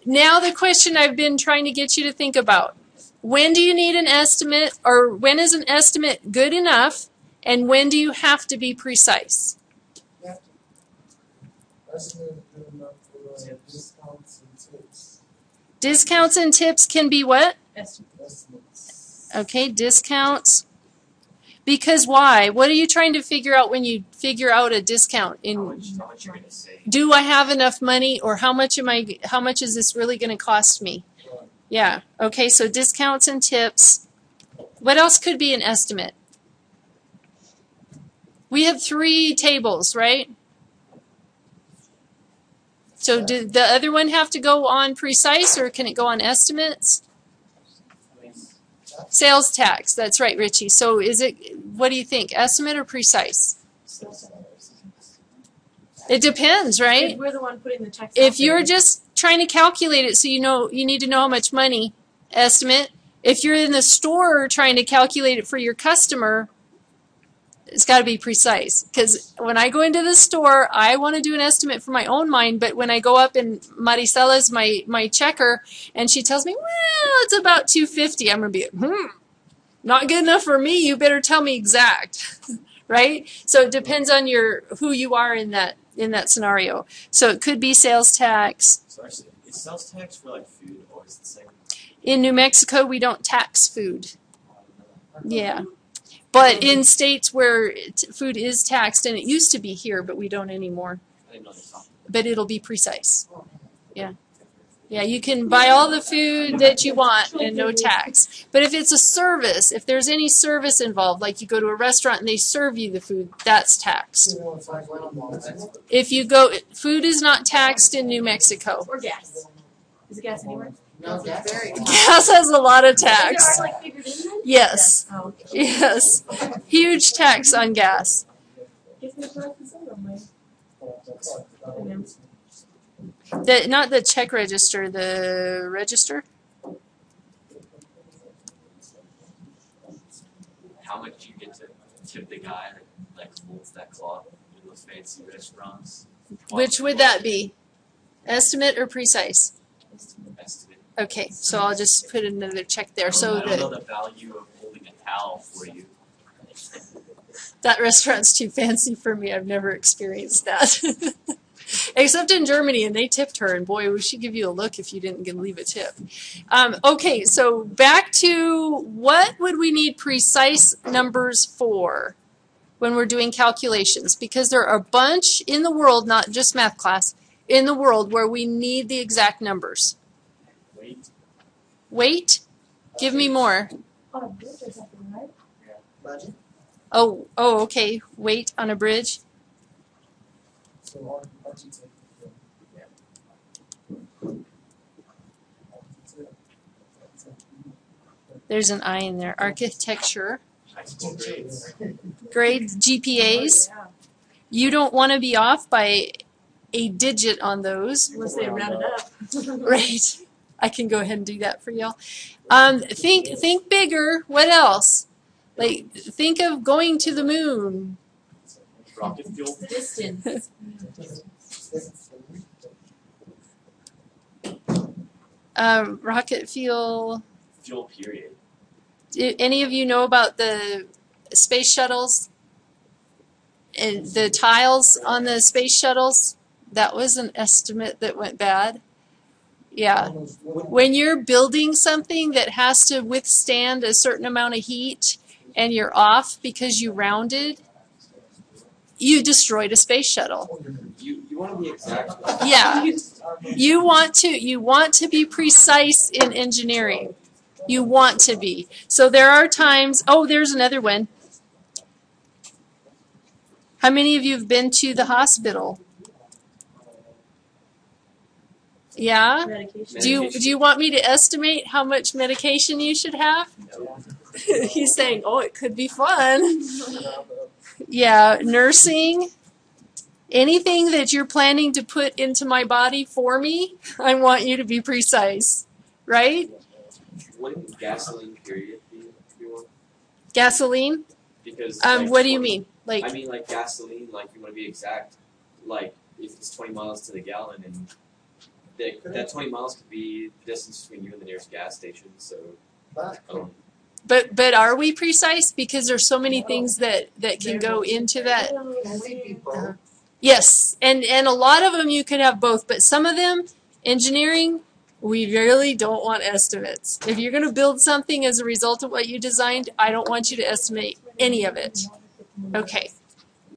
Now the question I've been trying to get you to think about. When do you need an estimate, or when is an estimate good enough, and when do you have to be precise? Discounts and tips can be what? Estimates. Okay, discounts. Because why? What are you trying to figure out when you figure out a discount? How much you're gonna save. Do I have enough money, or how much is this really going to cost me? Yeah. Okay, so discounts and tips. What else could be an estimate? We have 3 tables, right? So did the other one have to go on precise, or can it go on estimates? Sales tax. That's right, Richie. So is it, what do you think, estimate or precise? It depends, right? We're the one putting the checks. If you're just trying to calculate it, so you know you need to know how much money, estimate. If you're in the store trying to calculate it for your customer, it's got to be precise. Because when I go into the store, I want to do an estimate for my own mind, but when I go up and Maricela's my checker, and she tells me, well, it's about $250, I'm going to be, not good enough for me. You better tell me exact, right? So it depends on who you are in that scenario. So it could be sales tax. So actually, is sales tax for like food, or is it the same? In New Mexico, we don't tax food. Yeah. But in states where food is taxed, and it used to be here, but we don't anymore. I didn't know they stopped. But it'll be precise. Yeah. Yeah, you can buy all the food that you want and no tax. But if it's a service, if there's any service involved, like you go to a restaurant and they serve you the food, that's taxed. If you go, food is not taxed in New Mexico. Or gas. Is it gas anywhere? No, that's very Gas has a lot of tax. Are like figured in then? Yes. Oh, okay. Yes. Huge tax on gas. Give me the price and sell them, Not the check register, the register. How much do you get to tip the guy that like holds that cloth in those fancy restaurants? Which would that be? Estimate or precise? Estimate. Okay, so I'll just put another check there. So I don't know the value of holding a towel for you. that restaurant's too fancy for me. I've never experienced that. Except in Germany, and they tipped her, and boy, would she give you a look if you didn't leave a tip. Okay, so back to what would we need precise numbers for when we're doing calculations? Because there are a bunch in the world, not just math class, in the world where we need the exact numbers. Wait. Weight? Give me more. On a bridge or something, right? budget. Oh, okay. Weight on a bridge. So There's an I in there. Architecture. High school grades. Grades, GPAs. Yeah. You don't want to be off by a digit on those. Unless they round it up. Right. I can go ahead and do that for y'all. Think bigger. What else? Like, think of going to the moon. Rocket fuel. Distance. Rocket fuel. Fuel period. Do any of you know about the space shuttles? And the tiles on the space shuttles? That was an estimate that went bad. Yeah. When you're building something that has to withstand a certain amount of heat and you're off because you rounded, you destroyed a space shuttle. You want to be exact. Yeah. You want to be precise in engineering. You want to be. So there are times, oh, there's another one. How many of you have been to the hospital? Yeah? Medication. Do you want me to estimate how much medication you should have? He's saying, oh, it could be fun. Yeah, nursing. Anything that you're planning to put into my body for me, I want you to be precise. Right? Wouldn't gasoline period be one? Gasoline? Because What do you mean? Like, I mean, like gasoline, like you want to be exact. Like if it's 20 miles to the gallon, and that 20 miles could be the distance between you and the nearest gas station. So, But But are we precise? Because there's so many things that can go into that. can we be both? Yes, and a lot of them you could have both, but some of them, engineering, we really don't want estimates. If you're going to build something as a result of what you designed, I don't want you to estimate any of it. Okay.